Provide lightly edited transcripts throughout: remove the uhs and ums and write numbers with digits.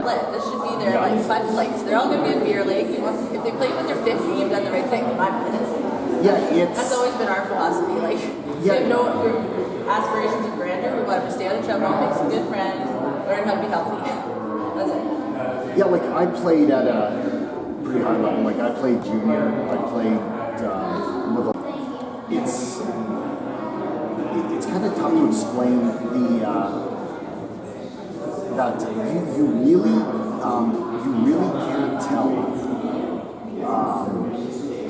This should be their like fun place. They're all going to be in beer league. If they play when they're 50, you've done the right thing. In my opinion. That's always been our philosophy. Like we have no aspirations of grandeur. We want to stay out of trouble, make some good friends, learn how to be healthy. That's it. Yeah, like I played at a pretty high level. Like I played junior. I played with. It's kind of tough to explain that you really can't tell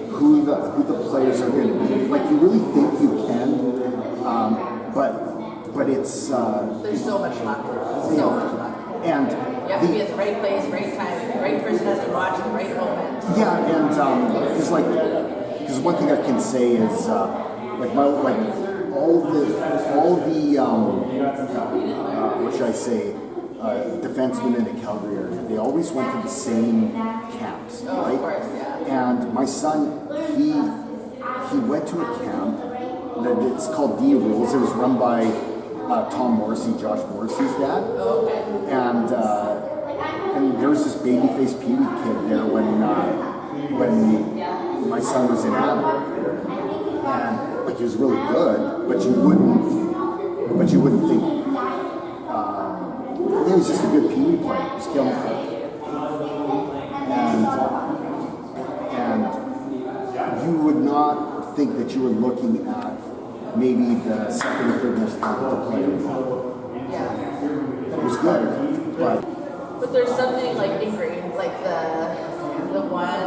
who the players are going to be. Like you really think you can, but it's there's so much luck. So much luck. And you have to be at the right place, right time. The right person has to watch the right moment. Yeah, and because one thing I can say is what should I say, defensemen in the Calgary area, they always went to the same camps, right? Of course, yeah. And my son, he went to a camp that it's called D Rules. It was run by Tom Morrissey, Josh Morrissey's dad. Oh, okay. And there was this baby-faced Pee Wee kid there when my son was in Adam. And like he was really good, but you wouldn't think he was just a good Pee Wee player. He was killing it. And you would not think that you were looking at maybe the second or third most talented player. Yeah. It was good, but there's something like ingrained, like the one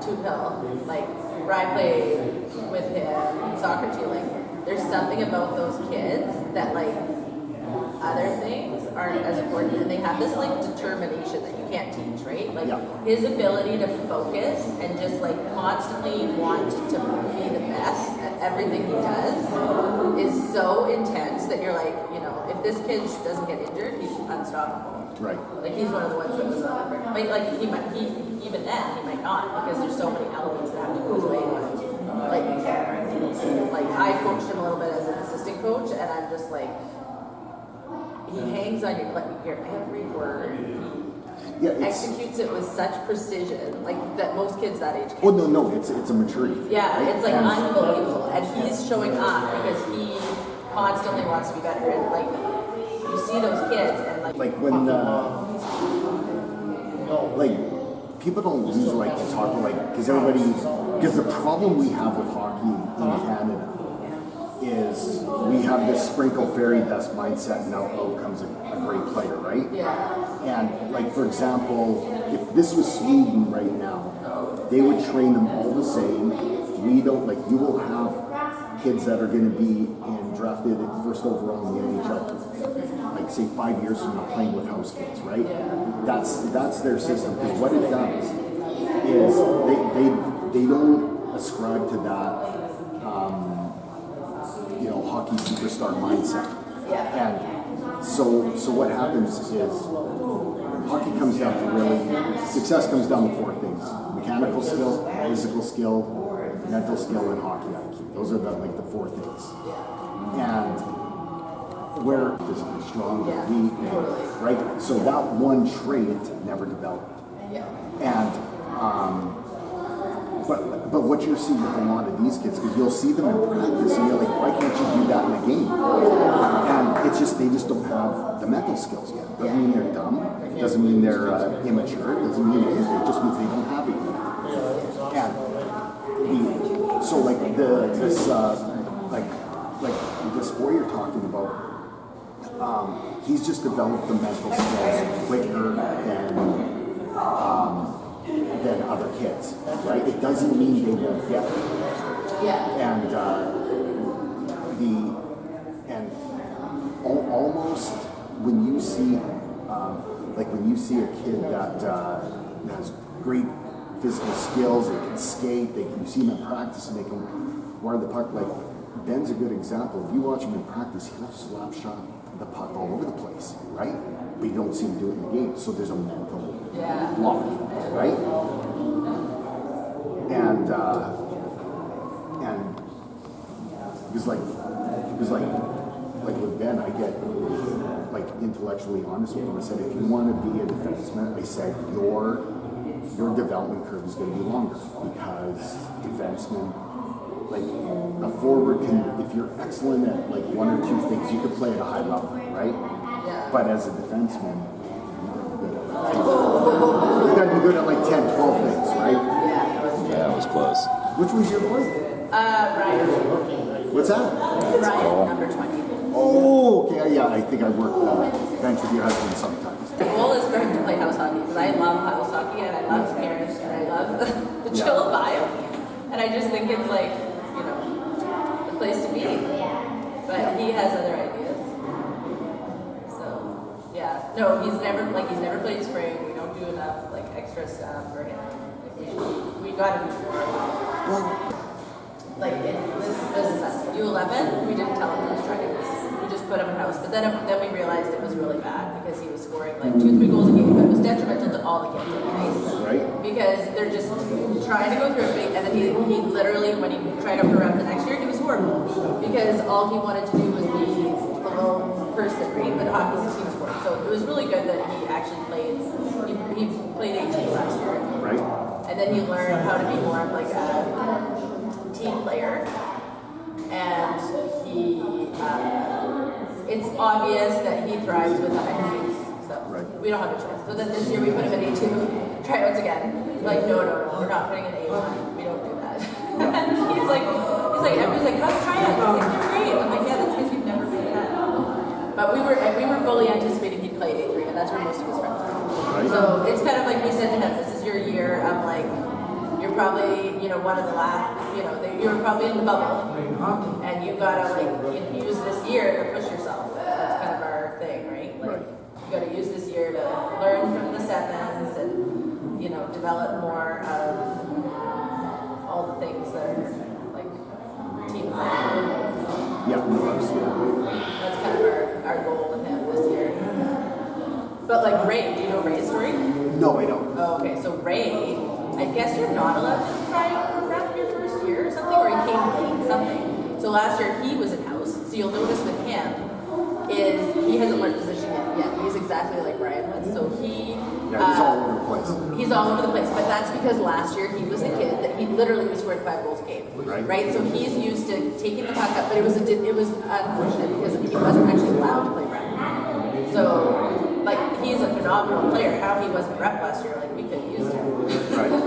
Tube Hill, like where I played with him soccer too. Like there's something about those kids that like other things aren't as important, and they have this like determination that you can't teach, right? Like his ability to focus and just like constantly want to be the best at everything he does is so intense that you're like, you know, if this kid doesn't get injured, he's unstoppable. Right. Like he's one of the ones that was on the but like he might even then he might not, because there's so many elements that have to go his way. Like I coached him a little bit as an assistant coach, and I'm just like, he hangs on your, like you hear every word. He executes it with such precision, like that most kids that age can't. Oh no, it's a maturity. Yeah, right? It's like unbelievable, and he's showing up because he constantly wants to be better. And like you see those kids, and like when like people don't usually like to talk like because the problem we have with hockey in Canada is we have this sprinkle fairy dust mindset, and out comes a great player, right? Yeah. And like for example, if this was Sweden right now, they would train them all the same. We don't like you will have kids that are going to be drafted first overall in the NHL, like say 5 years from now, playing with house kids, right? Yeah. That's their system, because what it does is they don't ascribe to that. Hockey superstar mindset. Yeah. And so what happens is hockey comes down to success comes down to four things: mechanical skill, physical skill, mental skill, and hockey IQ. Those are the four things. And we're physically strong, weak, right? So that one trait never developed. Yeah. And But what you're seeing with a lot of these kids, because you'll see them in practice and you're like, why can't you do that in a game? And it's just, they just don't have the mental skills yet. It doesn't mean they're dumb. It doesn't mean they're immature. It doesn't mean anything. It just means they don't have it yet. And so like this boy you're talking about, he's just developed the mental skills quicker than other kids, right? It doesn't mean they won't get it. Yeah. And almost when you see a kid that has great physical skills, they can skate, you see him in practice and they can wire the puck. Like Ben's a good example. If you watch him in practice, he'll slap shot the puck all over the place, right? But you don't see him do it in the game. So there's a mental block, right? And it was like with Ben, I get intellectually honest with him. I said, if you want to be a defenseman, I said, your development curve is going to be longer because defensemen, like a forward can, if you're excellent at like one or two things, you can play at a high level, right? Yeah. But as a defenseman, you got to be good at like 10, 12 things, right? Yeah, it was close. Which was your boy? Ryan. What's that? Ryan, number 20. Oh, okay. Yeah, I think I worked bench with your husband sometimes. The goal is for him to play house hockey because I love house hockey and I love his parents and I love the chill vibe. And I just think it's like, you know, the place to be. But he has other ideas. So, yeah. No, he's never played spring. We don't do enough like extra stuff for him. Like, we got him before. Like this is us. U11, we didn't tell him he was trying. We just put him in house. But then we realized it was really bad because he was scoring like 2-3 goals a game. But it was detrimental to all the kids in the ice. Right. Because they're just trying to go through everything, and then he literally, when he tried out for round the next year, he was horrible. Because all he wanted to do was be the lone person, right? But hockey's a team sport. So it was really good that he actually played. He played 18 last year. Right. And then he learned how to be more of like a team player, and he it's obvious that he thrives with the high speeds, so we don't have a choice. So then this year we put him at A2 tryouts again. Like no, we're not putting an A1. We don't do that. And he's like everybody's like, how's tryouts? He's like, they're great. I'm like, yeah, that's because you've never played that. But we were fully anticipating he'd play A3, and that's where most of his friends are. Right. So it's kind of like we said to him, this is your year of like. You're probably, you know, one of the last, you know, you're probably in the bubble, and you gotta like use this year to push yourself. That's kind of our thing, right? Like you gotta use this year to learn from the sevens and, you know, develop more of all the things that are like team play. Yeah, absolutely. That's kind of our goal with him this year. But like Ray, do you know Ray's story? No, I don't. Oh, okay. So Ray, I guess you're not allowed to try out for rep your first year or something, or he came late something. So last year he was in house. So you'll notice with him is he hasn't learned position yet. He's exactly like Brian was. So he's all over the place. He's all over the place, but that's because last year he was a kid that he literally was scoring 5 goals a game. Right? So he's used to taking the puck up, but it was unfortunate because he wasn't actually allowed to play rep. So like he's a phenomenal player. How he wasn't rep last year, like we could have used him. Right. But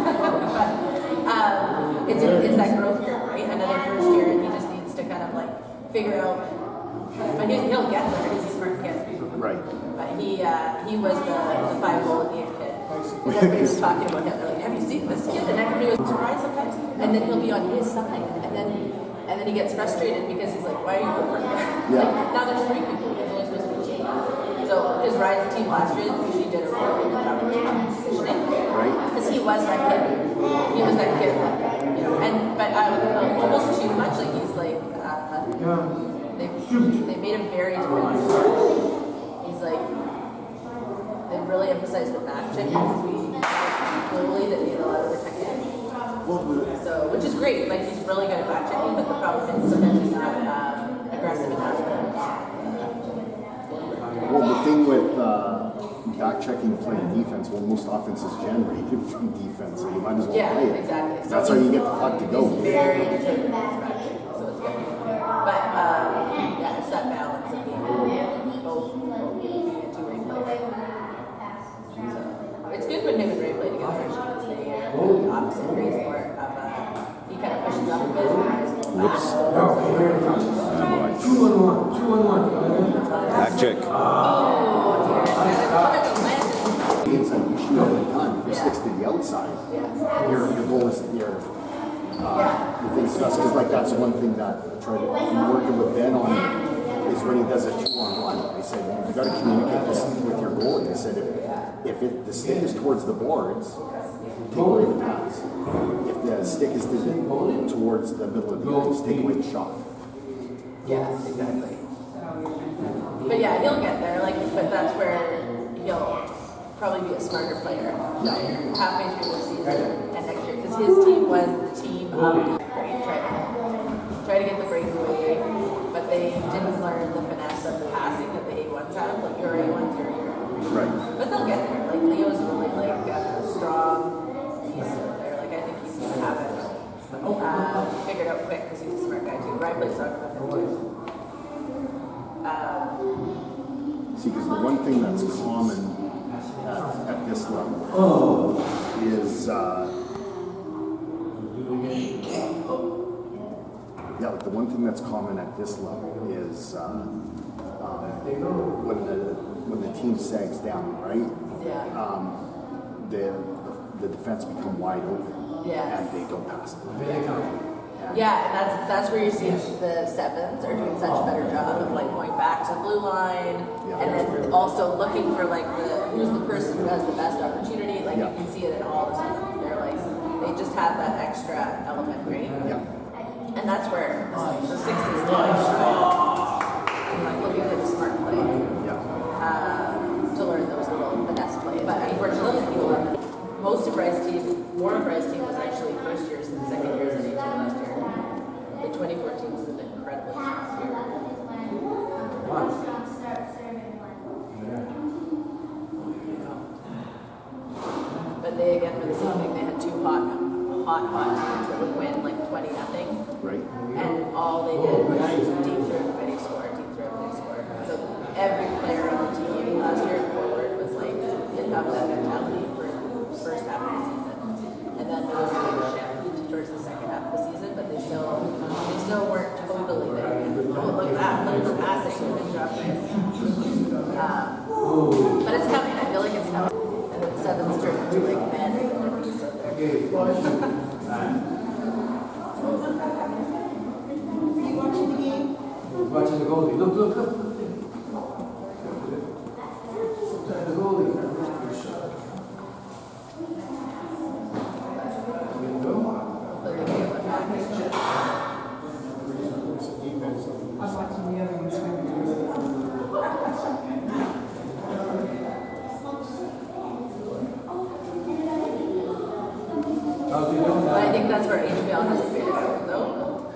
it's that growth year, right? Another first year, and he just needs to kind of like figure out. But he'll get there. He's a smart kid. Right. But he was the 5 goal a game kid. Everybody was talking about him. They're like, have you seen this kid? And everybody was surprised sometimes. And then he'll be on his side, and then he gets frustrated because he's like, why are you over here? Yeah. Like now there's 3 people. There's only supposed to be 2. So his rising team last year, she did a really good job of positioning. Right. Because he was that kid. He was that kid. You know, but almost too much. Like he's like, they made him very defensive. He's like, they really emphasized the back check because we globally that need a lot of the technique. So, which is great. Like he's really good at back checking, but the problem is sometimes he's not aggressive enough. Well, the thing with back checking playing defense, well, most offense is generated from defense, so you might as well play it. Exactly. So that's how you get the puck to go. He's very determined in his back checking, so it's good. But yeah, it's that balance of being both being a two-way player. So it's good when him and Ray play together because they are the opposite. Ray's more of he kind of pushes up a bit. Whoops. Two on one. Back check. The inside, you shoot all the time. If your sticks to the outside, your goal is your thing's best. Because like that's one thing that I tried to I'm working with Ben on is when he does a 2-on-1. I said you got to communicate this with your goalie. I said if the stick is towards the boards, take away the pass. If the stick is towards the middle of the ice, take away the shot. Yeah, exactly. But yeah, he'll get there. But that's where he'll probably be a smarter player. Yeah. Halfway through the season and next year, because his team was the team of try to get the breakaway, but they didn't learn the finesse of the passing that the A1 U1s out of, like your A1s, your Right. but they'll get there. Like Leo's really like strong. He's still there. Like I think he's gonna have it figured out quick because he's a smart guy too. Ryan plays soccer with him too. See, because the one thing that's common at this level is, the one thing that's common at this level is when the team sags down, right? Yeah. The defense become wide open. Yes. And they don't pass them. Yeah, and that's where you see the sevens are doing such a better job of like going back to the blue line, and then also looking for like who's the person who has the best opportunity. Like you can see it in all the stuff. They're like they just have that extra element, right? Yeah. And that's where the sixes do. Like looking for the smart play to learn those little finesse plays. But unfortunately, most of Bryce's team, more of Bryce's team was actually first years and second years in 18 last year. The 2014 was an incredible year. But they again were the same thing. They had two hot teams that would win like 20-0. Right. And all they did was deep throw everybody scored, deep throw everybody scored. So every player on the team last year forward was like didn't have that mentality for the first half of the season. And then there was a big shift towards the second half of the season, but they still weren't totally there. Oh, look at that, look at the passing, good job, guys. But it's coming, I feel like it's coming. And then sevens turn into like men. Watching the goalie. Look. The goalie. I was watching the other ones. But I think that's where HBL has figured out though,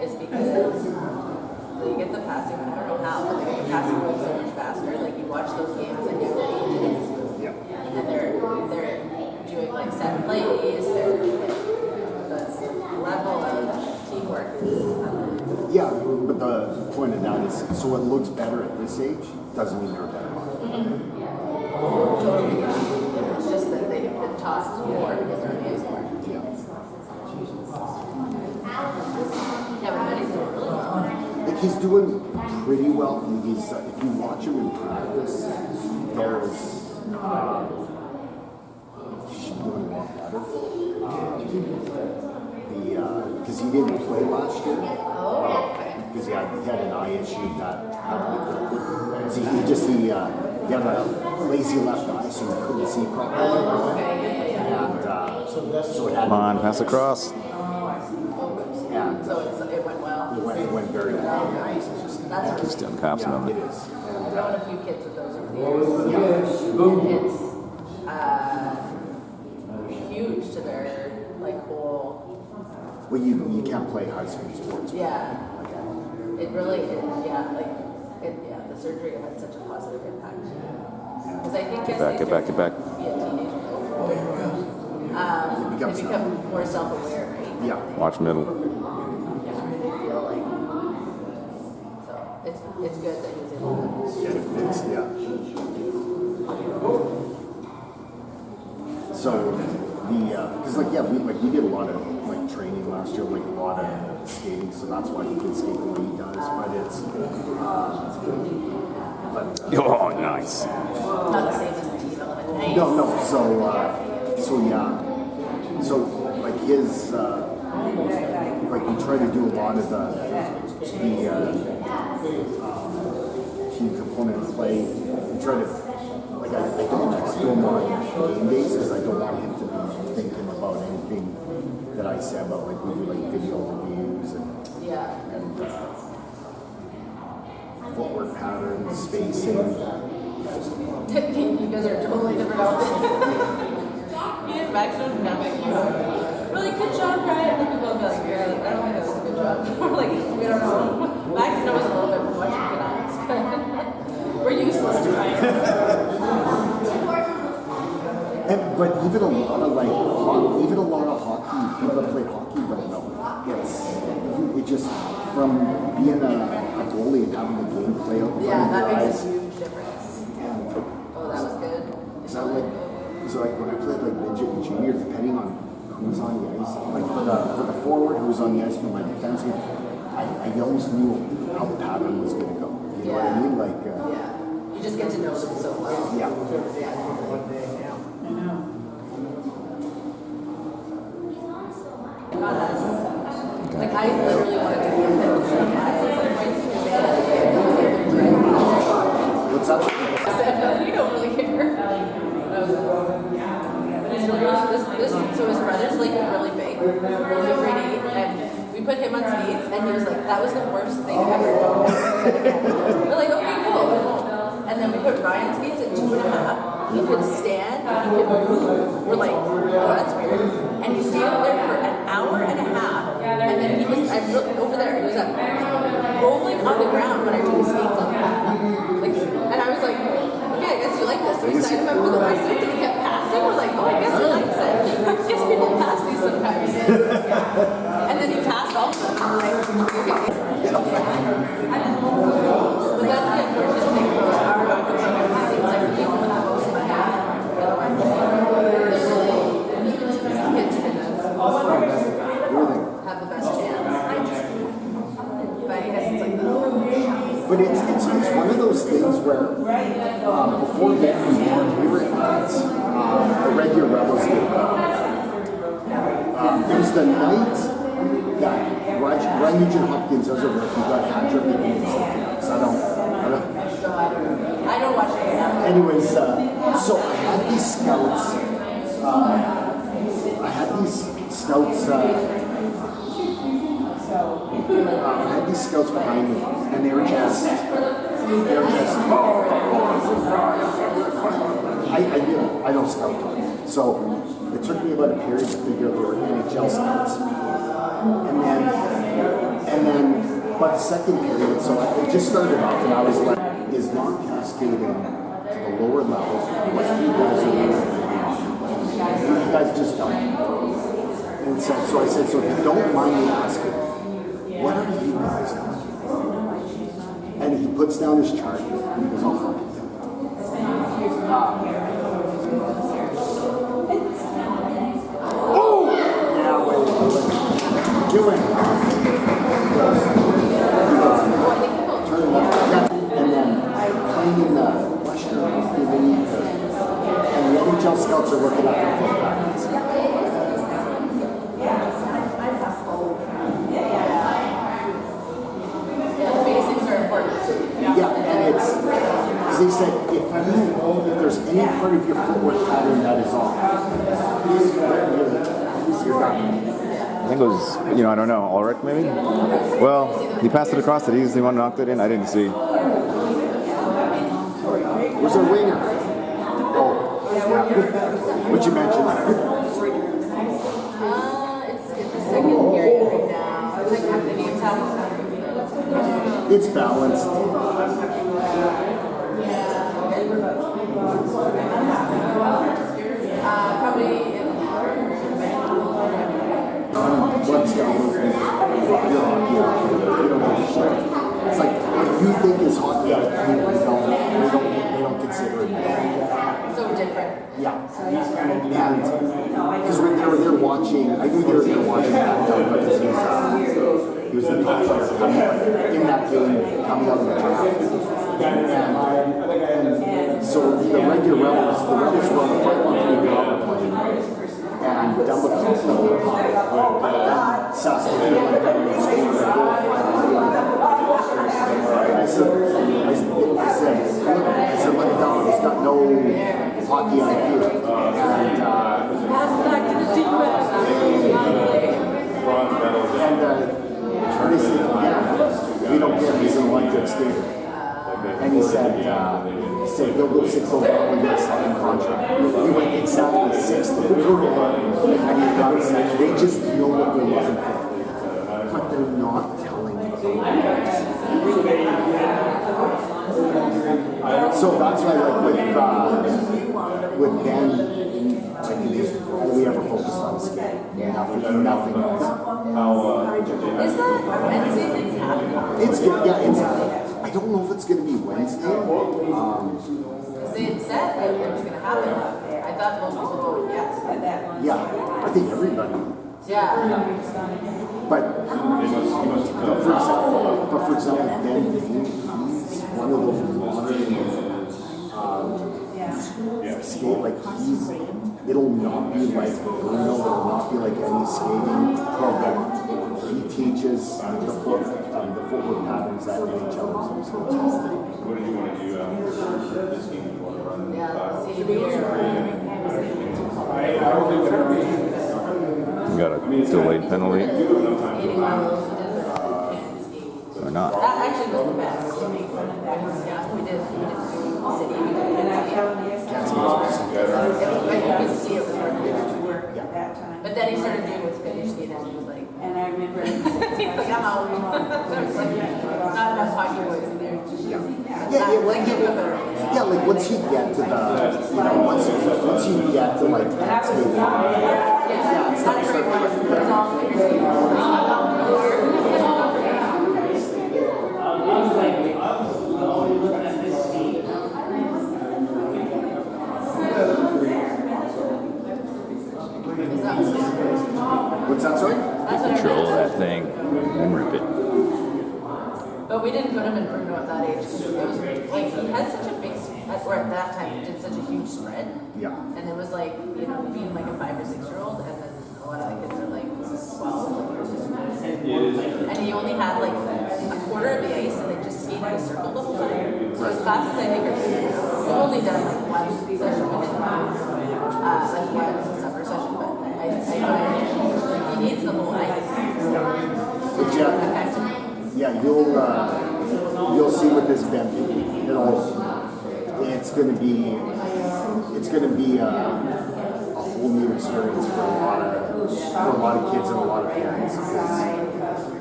is because they get the passing, I don't know how, but they get the passing going so much faster. Like you watch those games and you're like, and they're doing like set plays, the level of teamwork is Yeah, but the point of that is, so it looks better at this age, doesn't mean they're better. totally yeah. It's just that they've been taught more because their names more. Yeah, but he's doing really well. Like he's doing pretty well. And he's if you watch him in practice, there's he's doing a lot better. Because he didn't play last year. Oh, okay. Because he had an eye issue that he had a lazy left eye, so he couldn't see properly. Oh, okay, yeah. And so it had Come on, pass across. And So it went well. it went very well. That's Just doing cops Yeah, number. it is. I've known a few kids with those over the years. And it's huge to their like whole. Well, you can't play high school sports. Yeah. It really, the surgery has such a positive impact. Because I think Get back. be a teenager. They become more self-aware, right? Yeah. Watch middle. Yeah, they feel like. So it's good that he's able to. So because we did a lot of like training last year, like a lot of skating, so that's why he can skate the way he does. But it's Oh, nice. Not the same as the team element. Nice. no. So like his like we try to do a lot of the team component play. We try to like I don't do him on game days because I don't want him to be thinking about anything that I say about like we do like video reviews and footwork patterns, spacing. You guys are totally different outfits. He is Max doing nothing. Really good job, Brian. And people go, yeah, I don't think that was a good job. We're like, we don't know. Max knows a little bit from watching it on. Were you But even a lot of hockey, people that play hockey don't know. It just from being a goalie and having the game play out in Yeah, front of that your makes eyes. a huge difference. Oh, that was good. So like when I played like midget and junior, depending on who was on the ice, like for the forward who was on the ice for my defenseman, I almost knew how the pattern was going to go. You know what I mean? Like Yeah. You just get to know them so well. yeah. Not us. Like, I literally wanted to be a pitch at some point to say that What's up? I said, no, you don't really care. So his brother's like really big. He's in grade 8, and we put him on skates, and he was like, that was the worst thing ever. We're like, okay, cool. And then we put Ryan on skates at 2.5. He could stand, he could move. We're like, oh, that's weird. And he stayed up there for an hour and a half. And then he was, I looked over there, he was up rolling on the ground when I took his skates off. Like, and I was like, okay, I guess you like this. So we signed him up for the lesson, and he kept passing. We're like, oh, I guess he likes it. I guess people pass these sometimes. And then he passed all of them. I'm like, okay. But that's the unfortunate thing about our hockey team. It seems like the people with the most money. Have the best chance. But I guess it's like But it's one of those things where before Ben was born, we were at a regular Rebels game. It was the night that Ryan Nugent Hopkins was over. He got hat trick against the Canucks. I don't watch it. Anyways, so I had these scouts. I had these scouts behind me, and they were just. I don't scout, so it took me about a period to figure out they were NHL scouts, and then, but the second period, so it just started off, and I was like, is not cascading to the lower levels what you guys are doing. You guys just don't. And so I said, so if you don't mind me asking, what are you guys doing? And he puts down his chart, and he goes, oh, fuck it. Oh! Yeah, wait. You win. Turn left. And then playing in the Western Hockey League, and the NHL scouts are looking at their full practice. Yeah, and it's, as they said, if there's any part of your footwork pattern that is off, you're done. I think it was, I don't know, Ulrich maybe? Well, he passed it across. Did he use the one knocked it in? I didn't see. Where's our winger? Oh, yeah. What you mentioned? It's the second period right now. It's like half the game's happening. It's balanced. Probably. Blood scout was hockey. You don't give a shit. It's like what you think is hockey, they don't consider it. So different. Yeah. And because they're watching, I think they were watching that because he was the top player in that game coming out of the draft. And so the regular Rebels were on the front line to be playing. And down the Coquitlam, Saskatoon, and I said, look at that, he's got no hockey IQ. And Pass back to the defense. And they said, yeah, we don't care, he's an Olympic skater. And he said he'll go 6 overall when that's in contract. He went exactly 6th overall. And he got said, they just know what they're looking for. But they're not telling you. So So that's why, like with Ben, like all we ever focused on is skating. Nothing else. Is that Wednesday things happening? It's good. Yeah, it's. I don't know if it's going to be Wednesday. Because they had said that it was going to happen. I thought most people voted yes. Yeah, I think everybody. Yeah. But for example, Ben, he's one of those modern skate, like it'll not be like Bruno, it'll not be like any skating program. He teaches the footwork patterns that NHL is also testing. What did you want to do this game? Yeah. See, here. We got a delayed penalty. Skating levels, he did the can't ski. Or not. That actually was the best. Yeah, we did city. But you could see it was hard to do. But then he started doing with finish skating and he was like, And I remember I'm out. There's like not enough hockey boys in there. Yeah, like once you get to the, once you get to like that skating, Yeah, it's not a great one. It's all figure skating. What's that, sorry? That's what I Control read. that thing and rip it. But we didn't put him in Bruno at that age. It was like he had such a big, or at that time he did such a huge spread. Yeah. And it was like, being like a 5 or 6 year old, and then a lot of the kids are like 12. And he only had like a quarter of the ice, and they just skated a circle the whole time. So his classes, I think, we've only done like one session with him, like one summer session, but I know he needs the whole ice. But yeah, you'll see with this Ben, it's gonna be a whole new experience for a lot of kids and a lot of parents.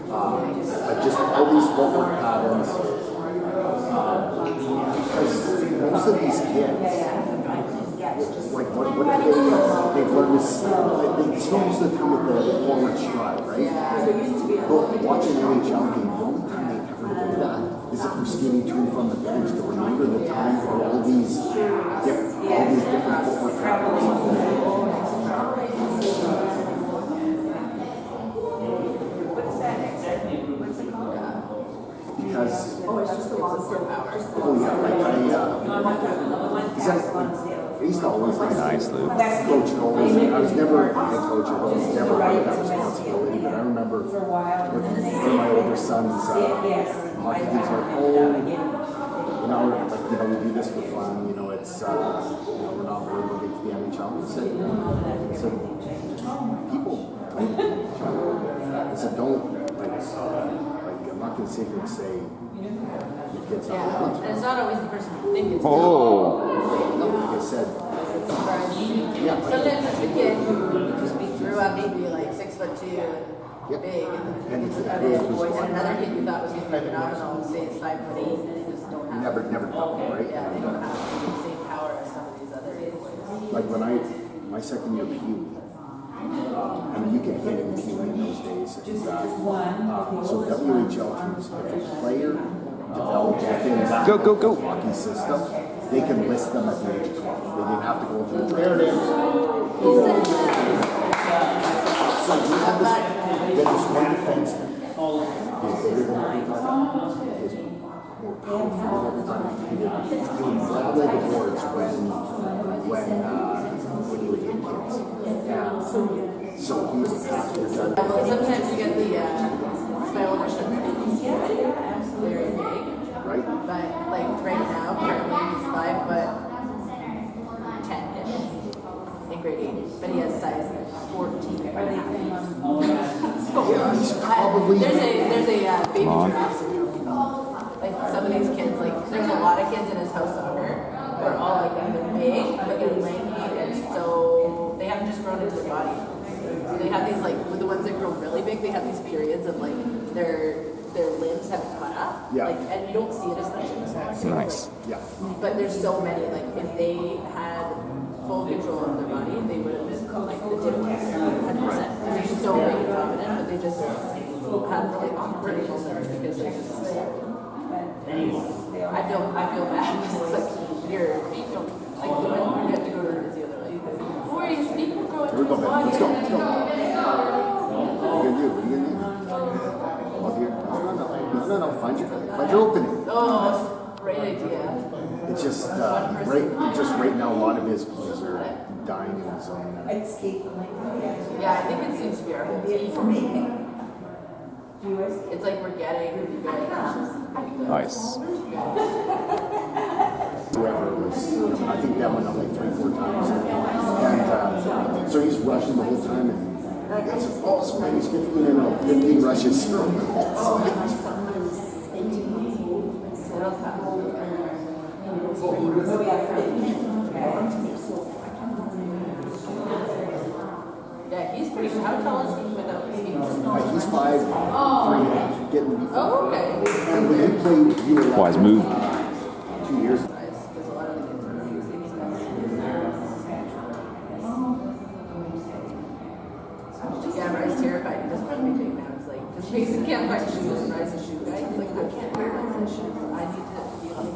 But just all these footwork patterns, because most of these kids, like what they've learned is they spend most of the time with the forward stride, right? But watching NHL game, the only time they ever do that is if they're skating to and from the bench. To remember the time for all these different footwork patterns. Because It's just the monster power. I used to always like Nice, Luke. coach goalies. I was never a coach. I was never had that responsibility. But I remember with my older sons, hockey teams like, we do this for fun. It's we're not worried we'll get to the NHL. I said, people I said, don't I'm not going to sit here and say your kid's not Yeah, going and to. it's not always the person you think it's Like I said, sometimes it's the kid who grew up maybe like 6'2" and big, and another kid you thought was going to be phenomenal, say it's 5'8", and just don't have never double, right? Yeah, they don't have the same power as some of these other boys. Like when my second year PE, you can hit in PE in those days. So WHL teams, if a player developed within that Go. hockey system, they can list them at the age of 12. They didn't have to go through the training. So we had this one defenseman. He's bigger than everybody. He's more powerful than everybody. He would grab all the boards when he would hit kids. So he was after that. Well, sometimes you get the spinal motion very big, Right? but like right now, currently he's 5'10" in grade 8, but he has size 14. He's probably. There's a baby giraffe syndrome. Like some of these kids, like there's a lot of kids in his house soccer who are all like that. They're big, but they're lanky, and so they haven't just grown into their body. So they have these like with the ones that grow really big, they have these periods of like their limbs haven't caught up. stuff. Yeah. Like, and you don't see it as much in the smaller states. Nice. Like, Yeah. but there's so many. Like, if they had full control of their body, they would have been like the tip 100%. They're so big and confident, but they just had really awkward moments because they just. I feel bad because it's like your feet don't like when you have to go to the physio, they're like, where are his feet will grow into Here we go, his man. body? Let's go. Let's go. What are you gonna do? What are you gonna do? Up here? No. Find your opening. Oh, great idea. It's just right now a lot of his players are dying in his own. Yeah, I think it seems to be our whole team. It's like we're getting very Nice. Whoever it was, I think that went up like 3-4 times. And so he's rushing the whole time. And that's also he's 15 rushes. Yeah, he's pretty. How tall is he without his feet? He's 5'3", getting to be 5. Oh, okay. And when he played U13, Wise move. 2 years ago. Because a lot of the kids are using stuff. Yeah, Bryce terrified. He doesn't want to be taken out. He's like, because Mason can't find shoes. Bryce is a shoe guy. He's like, I can't wear my shoes. I need to be on the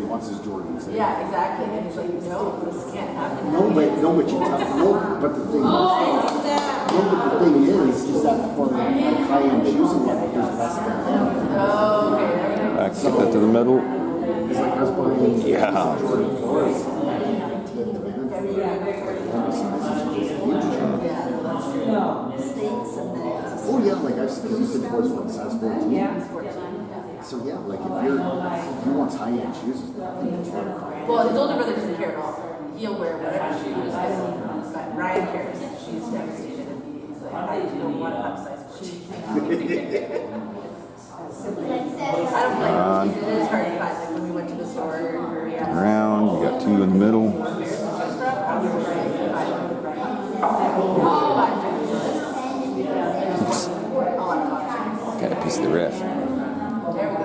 He wants his Jordans. Yeah, exactly. And he's like, no, this can't happen. No, but you tell no, but the thing is that for high-end shoes and whatnot, there's less than that. Oh, okay. Back, get that to the middle. It's like I was buying Yeah. Jordan 4s. The demand for the size is just huge. Oh yeah, like I've seen used to towards what size 14. So yeah, like if you want high-end shoes, Well, his older brother doesn't care at all. He'll wear whatever shoes. But Ryan cares. She's devastated. And he's like, I don't want upsize shoes. I don't blame him. It is hard to find. Like when we went to the store, we had Around. You got 2 in the middle. Got a piece of the riff. There we go.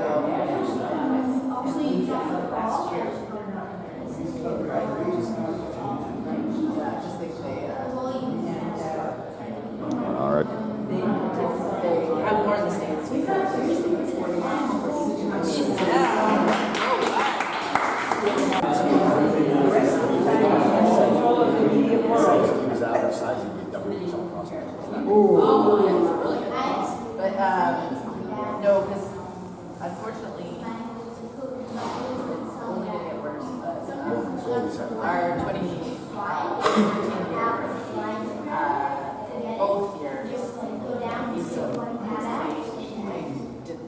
Just think they All right. have more in the States. if he was average size, he'd be WHL prospect. Oh, yeah, it's really good. But no, because unfortunately, it's only going to get worse. But our 2013 year, both years, he's so did the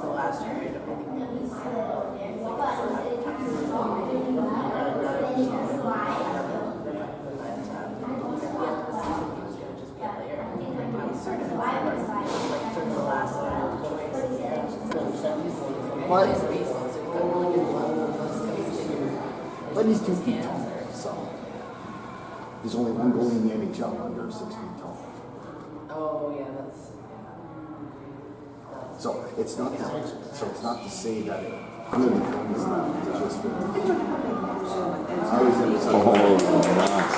last year. I think But he's 2 feet tall, so there's only one goalie in the NHL under 6 feet tall. Oh yeah, that's. So it's not to say that it really comes that just. I always emphasize. Oh, nice.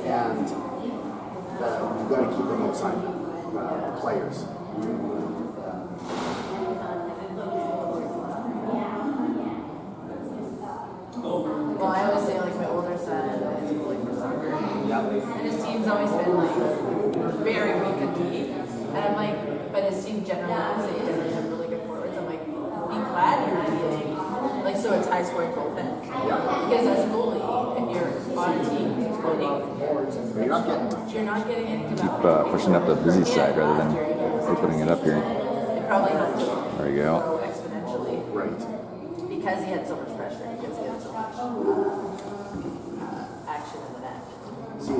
And you've got to keep them outside players. Well, I always say like my older son is like for soccer, and his team's always been like very weak and deep, and I'm like, but his team generally say he doesn't have really good forwards. I'm like, be glad you're dealing like so it's high scoring goaltending. Because as a goalie, if you're on a team who's winning, You're not getting much. you're not getting anything Keep about it. pushing up the busy side rather than putting it up here. It probably helps him There you go. grow exponentially Right. because he had so much pressure, because he had so much action in the net. See,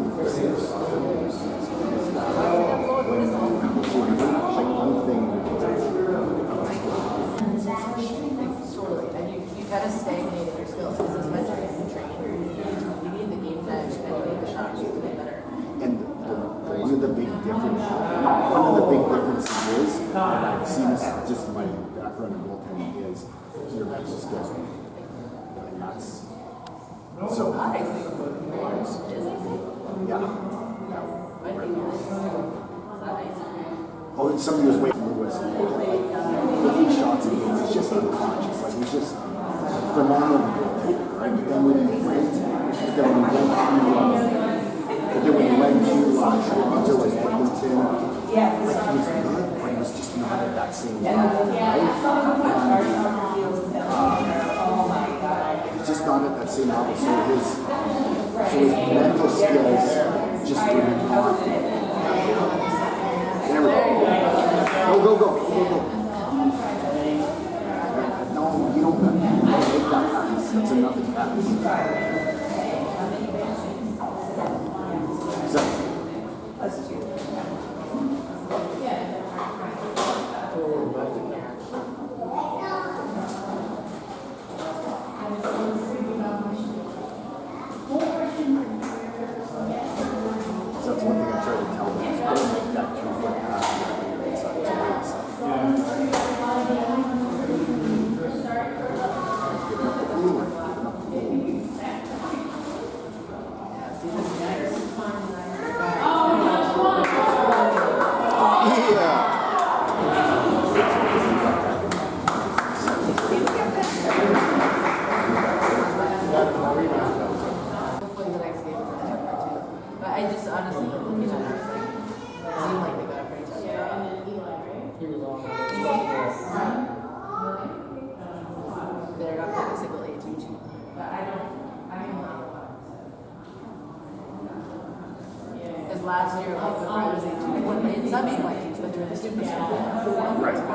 one thing. Totally, and you kind of stagnate in your skills because as much as you train, you need the game time and you need the shots to get better. And one of the big differences is And I've seen this just in my background in goaltending is your mental skills. And that's so. Nice. Nice. Is it? Yeah. I think it is. Is that nice? Oh, and somebody was waiting for us. 50 shots a game. It's just unconscious. Like he's just phenomenal goaltender, right? But then when he went, when he went to Toronto, like Edmonton, like he was good, but he was just not at that same level, right? He's just not at that same level. So his mental skills just were not. There we go. Go. No, you don't make that pass. That's another pass. That's one thing I try to tell them is don't make that 2-foot pass inside to waste. Giving up the blue one, giving up the blue. Yeah. Hopefully the next game is a different too. But I just honestly looking at it, I was like, it seemed like they got a pretty tough job. They're not playing a single A2 too. Because last year, like the Brothers A2, in some A1 teams, but they're the super small. Right. They're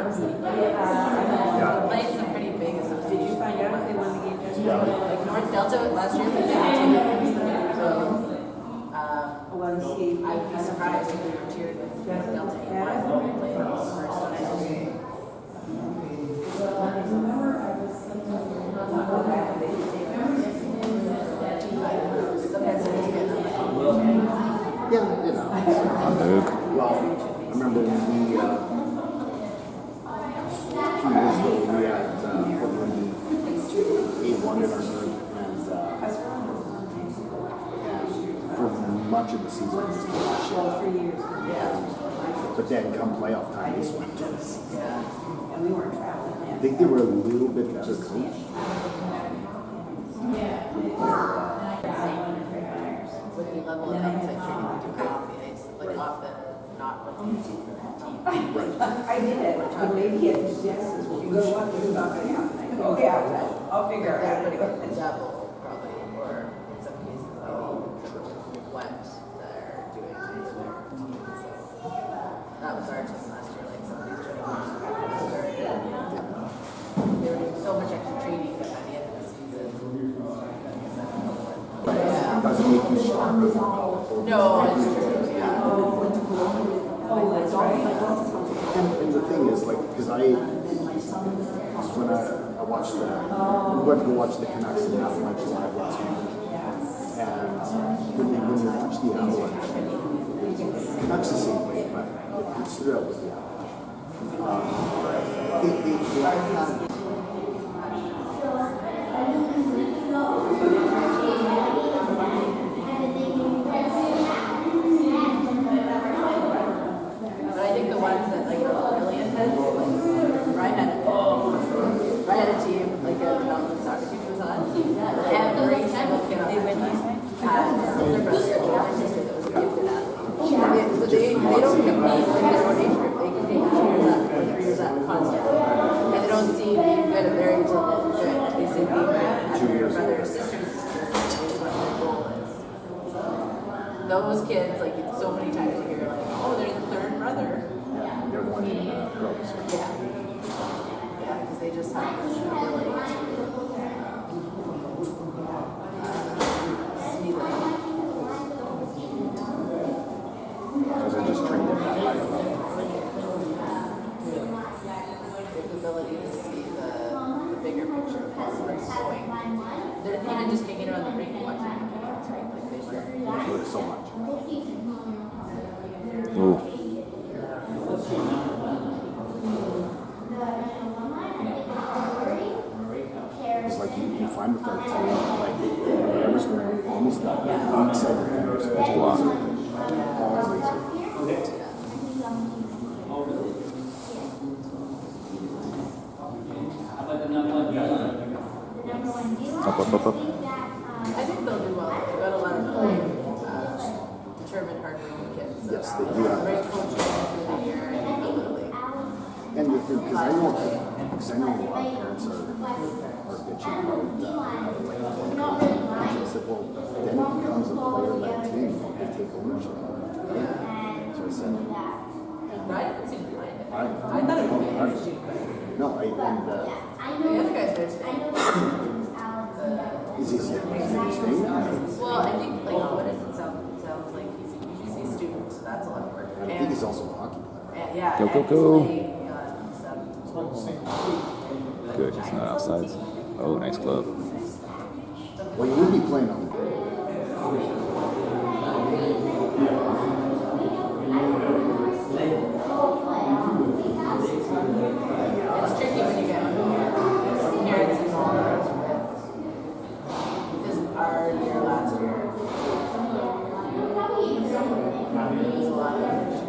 playing some pretty big associations. Did you find out if they won the game yesterday? Like North Delta last year, they played A2. So, One seed. I would be surprised if we were cheered with North Delta A1 playing the first one. Yeah, you know. Luke. Well, I remember when we, a few years ago, we had Portland A1 in our group, and for much of the season, it was Well, 3 years. but then come playoff time, this one does. And we weren't traveling I yet. think they were a little bit better coached. With the level of outside training we do off the ice, like off the not with the team. I did it, but maybe it was yes, you go what, it's not gonna happen. I go, okay, I'll figure it They're out. putting up a double probably, or in some cases maybe what they're doing to their team. So that was our team last year. Like some of these training groups started. They were doing so much extra training that by the end of the season. It doesn't make you stronger. No, it's true. Yeah. And the thing is, like, because when I watched we went to go watch the Canucks and Avalanche live last week, and when you watch the Avalanche, Canucks the same way, but it's throughout with the Avalanche. They had But I think the ones that like are really intense, like Ryan had a team, like a development soccer team was on. Every single kid on that team had older brother or older sister that was a gifted athlete. So they don't compete in their own age group. They compete 2 years up or 3 years up constantly. And they don't see being good at their age level good. They see being good at their brother or sister's is what their goal is. Those kids, like so many times you hear like, oh, they're the third brother. they're one in pros. Yeah. Yeah, because they just have this ability to see them. Because I just trained at that high level. The ability to see the bigger picture of what's going. They're even just hanging around the rink watching the games, right? Like they should. Learned so much. Ooh. be fine with our team. Like, whatever's going to almost that weak side defenders. That's a lot. Up. I think they'll do well. They've got a lot of determined, hard-working kids. So Yes, they do have. great coaching through the year, and absolutely. And because I know a lot of parents are bitching about I said, well, then it becomes a player-led team. They take ownership of it. So I said, I didn't seem to mind it. I thought it would be interesting. no, The other guys there today. is he staying? Well, I think, like, what does it sound? It sounds like he's a student, so that's a lot of work. I think he's also a hockey player. And, yeah, Go, and go, he's go. playing, some- Good, it's not offsides. Oh, nice club. Well, you would be playing on the day. It's tricky when you get parents involved with our year last year. There was a lot of issues.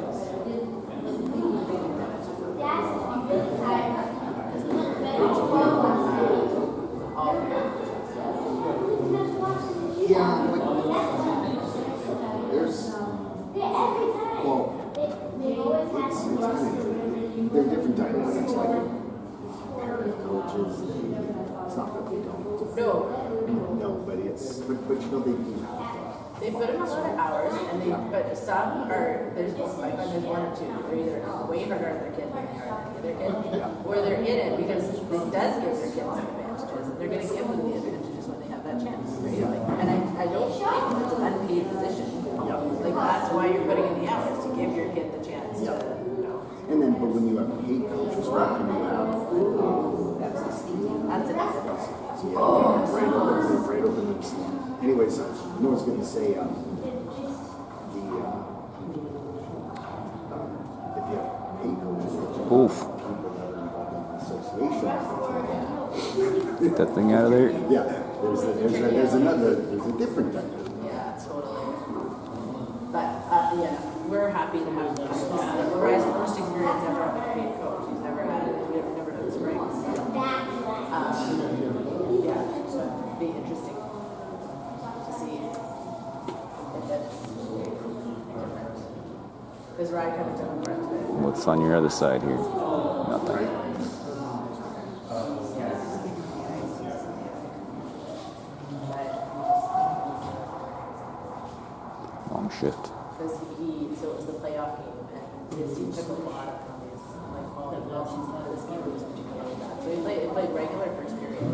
Yeah, like, there's, well, it's kind of, they're different dynamics, like parent coaches, it's not that they don't. No, but it's, but you know, they do have, They put in a lot of hours, and but some are, I find there's one or two, they're either way harder on their kid than they are on their kid, or they're in it because it does give their kids some advantages, and they're gonna give them the advantages when they have that chance, right? Like, and I don't think it's an unpaid position. Like, that's why you're putting in the hours, to give your kid the chance to, you know. and then, but when you have paid coaches, what can you have? That's it. Right open and slow. Anyways, you know what I was going to say, if you have paid coaches, Oof. people that are involved in the association, Get that thing out of there. yeah, there's a different dynamic. Yeah, totally. But, yeah, we're happy to have this. Mariah's first experience ever having a paid coach. He's never had it. We've never done springs. Yeah, so it'd be interesting to see if it's different. Because Ryan kind of took a breath today. What's on your other side here? Nothing. Long shift. Because so it was the playoff game, and his team took a lot of penalties. Like, all the season, but this game was particularly bad. So he played regular first period,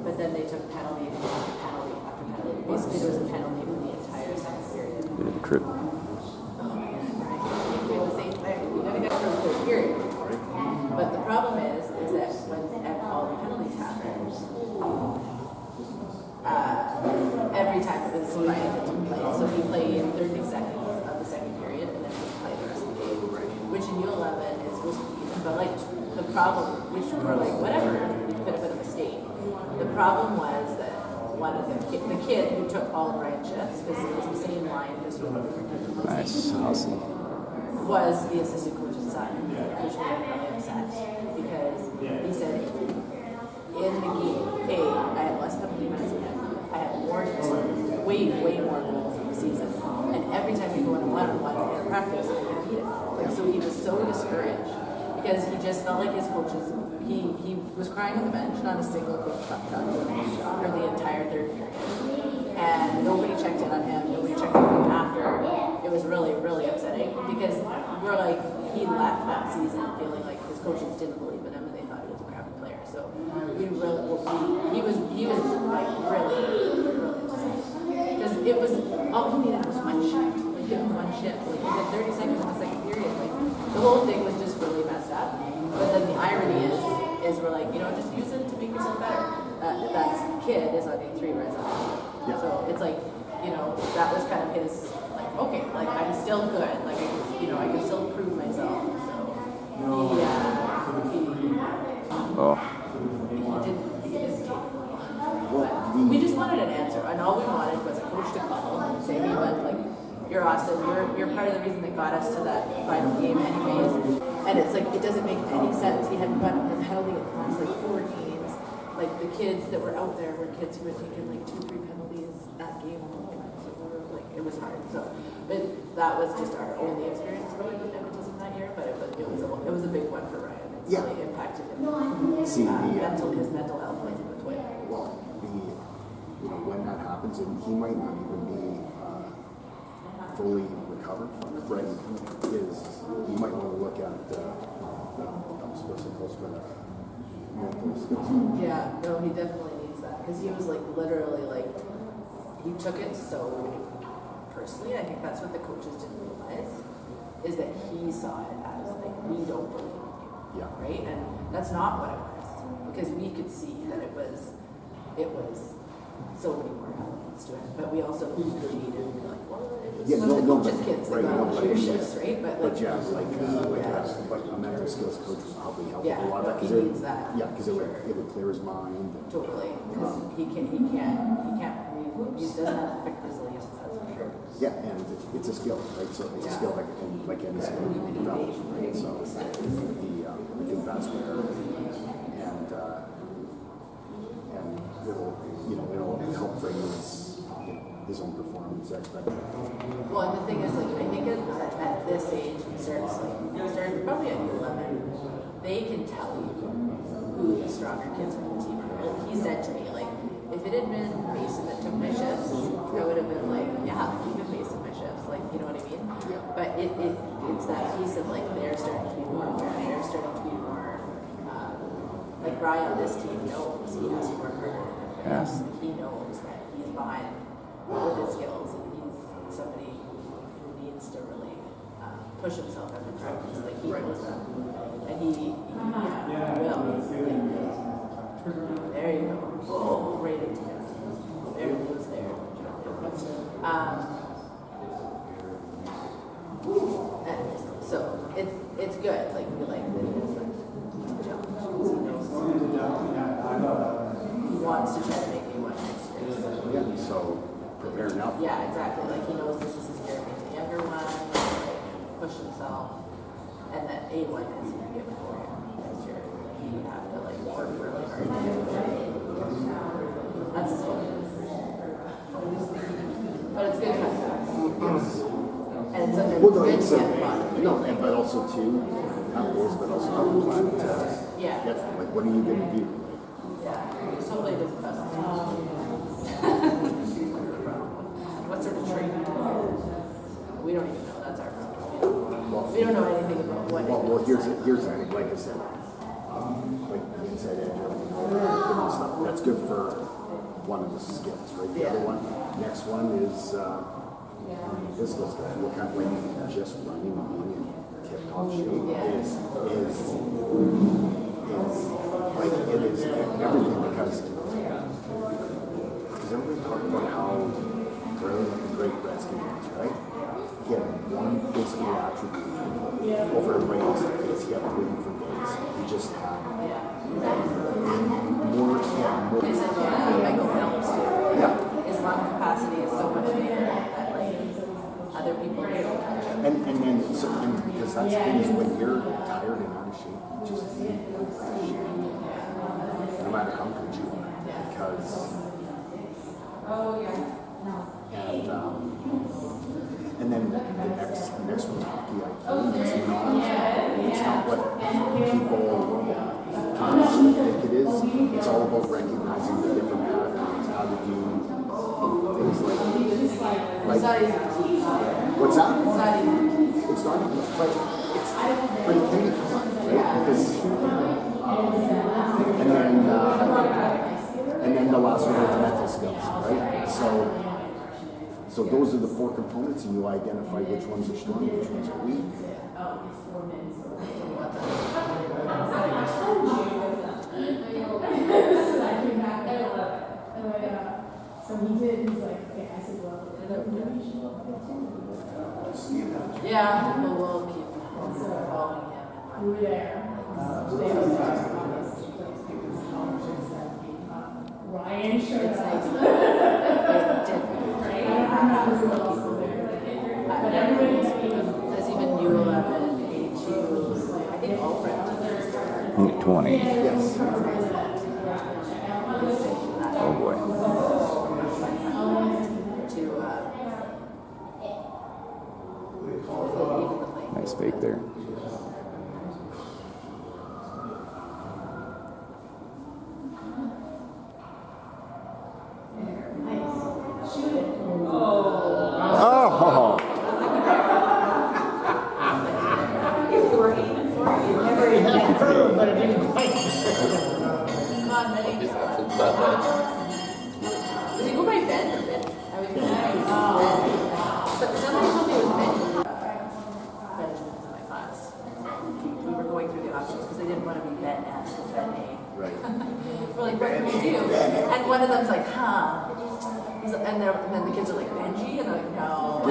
but then they took penalty after penalty after penalty. Basically, there was a penalty for the entire second period. Bit of a trip. Oh man, right. Keep doing the same thing. You gotta get through the third period. But the problem is that when all the penalties happen, every time it was Ryan that didn't play. So he played 30 seconds of the second period, and then he played the rest of the game. Which in U11 is supposed to be even. But like the problem, which we're like, whatever, we could have been a mistake. The problem was that one of the kid who took all of Ryan's shifts, because it was the same line, just with a different type of Nice. Awesome. was the assistant coach's son, which made him really upset because he said, in the game, I had less penalty minutes than him. I had more, way more goals in the season. And every time we go in a one-on-one in practice, I could beat it. Like, so he was so discouraged because he just felt like his coaches, he was crying on the bench, not a single coach touched on him for the entire third period. And nobody checked in on him, nobody checked in on him after. It was really, really upsetting because we're like, he left that season feeling like his coaches didn't believe in him and they thought he was a crappy player. So he was like really upset. Because it was, all he needed was one shift. Like, give him one shift. Like, he did 30 seconds in the second period. Like, the whole thing was just really messed up. But then the irony is we're like, just use it to make yourself better. That kid is on A3 whereas I'm on. So it's like, that was kind of his, like, okay, like, I'm still good. Like, I can still prove myself. So he didn't take it well. Well, wanted an answer, and all we wanted was a coach to call and say, hey, but like, you're awesome. You're part of the reason that got us to that final game, anyways. And it's like it doesn't make any sense. He hadn't gotten a penalty in the last like 4 games. Like the kids that were out there were kids who had taken like 2-3 penalties that game alone. So we were like, it was hard. So, but that was just our only experience going to nepotism that year. But it was a big one for Ryan. It's Yeah. really impacted him. See, His mental health was in the twin. well, when that happens, and he might not even be fully recovered from it, right? You might want to look at I'm supposed to close my mental skills. Yeah, no, he definitely needs that because he was like literally like he took it so personally. I think that's what the coaches didn't realize is that he saw it as like we don't believe you, Yeah. right? And that's not what it was because we could see that it was so many more elements to it. But we also agreed and we were like, well, it was one of the coaches' kids that got on your shifts, right? But yeah, like a mental skills coach would probably help yeah, a lot. he needs that. Yeah, because it would clear his mind. Totally, because he doesn't have quick resilience, that's for sure. Yeah, and it's a skill, right? So it's a skill like any skill can be developed, right? So I think that's where, and it'll help bring his own performance expected. Well, and the thing is, like, I think at this age, it starts probably at 11, they can tell you who the stronger kids on the team are. Like, he said to me, like, if it had been Mason that took my shifts, I would have been like, yeah, keep Mason my shifts, like, you know what I mean? But it's that piece of like they're starting to be more aware, they're starting to be more like Ryan on this team knows he has to work harder than everybody else. He knows that he's behind with his skills and he's somebody who needs to really push himself every practice. Like he knows that. And he will. There you go. Oh, right into it. There it is there. Anyways, so it's good. Like we like that he is like challenges. He wants to try to make A1 next year. Yeah, so prepare now. Yeah, exactly. Like he knows this is his year being the younger one, like push himself, and that A1 is given for him next year. Like, he would have to like work really hard to get it. That's his focus. But it's good to have that. And it's something Well, no, good it's to get fun. but also too, not goals, but also have a plan to Yeah. get them. Like, what are you going to do? Yeah. Hopefully it doesn't cost us. What sort of training? We don't even know. That's our problem. We don't know anything about what. Well, here's the thing. Like I said, like the inside edge, everything, stuff. That's good for one of the skills, right? The other one, next one is physical stuff. What kind of like just running and being in tip-top shape is like it is everything because everybody talked about how great Gretzky was, right? He had one physical attribute over everybody else. He had 3 different days. He just had more. Michael Phelps too. Yeah. His lung capacity is so much bigger that like other people don't touch him. And because that's the thing is when you're tired and out of shape, you just need shape. No matter how good you are. Because and then the next one's hockey IQ. It's not what people think it is. It's all about recognizing the different patterns, how to do things like It's not easy to teach. what's that? It's not easy to teach. It's not, but it can be fun, right? Because, and then the last one is the mental skills, right? So those are the 4 components, and you identify which ones are strong, which ones are weak. So he did, he's like, okay, I said, well, Yeah, but we'll keep following him. we were there. They also just obviously Ryan showed It's up. nice. There's even U13A, I think Alfred. 20. Yes. Oh boy. To Nice fake there. Oh! If you were aiming for it, you'd never hit it. But it didn't quite. Come on, Benny. Does he go by Ben or Ben? I was going to Ben. Somebody told me it was Ben. Ben was in my class. We were going through the options because they didn't want to be Ben S or Ben A. Right. We're like, what can we do? And one of them's like, huh? And then the kids are like, Benji? And I'm like, no.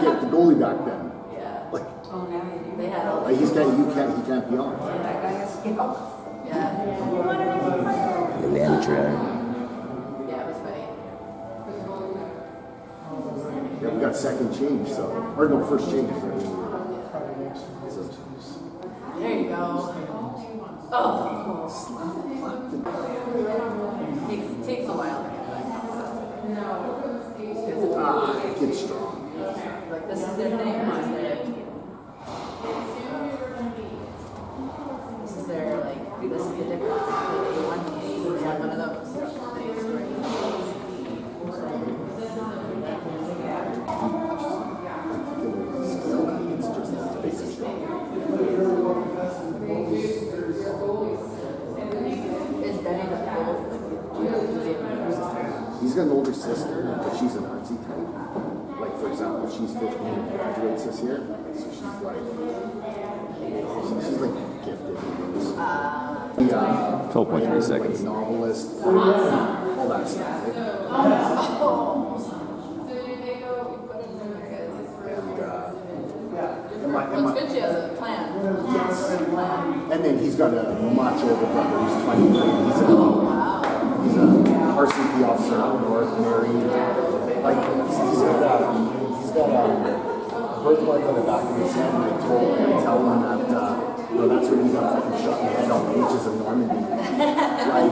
Get the goalie back then. Yeah. Like, Oh, now you do. They had all like he can't be on. That guy has to get off. Yeah. The amateur. Yeah, it was funny. Yeah, we got second change, so or no, first change. So, There you go. Oh. Takes a while to get back. kid's strong. Like, this is their thing. This is their, like, this is the difference. Like, A1 games, they have one of those. It's just as big and strong. Is Benny the old, He's got an older sister, but she's an artsy type. Like, for example, she's 15 and graduates this year, so she's like gifted. The 12.3 seconds. novelist, all that stuff. Well, it's good she has a plan. And then he's got a much older brother who's 23. He's a RCP officer out north, married. Like, he's got a birthmark on the back of his head, and I tell him that, that's where he got fucking shot in the head on the beaches of Normandy. Like,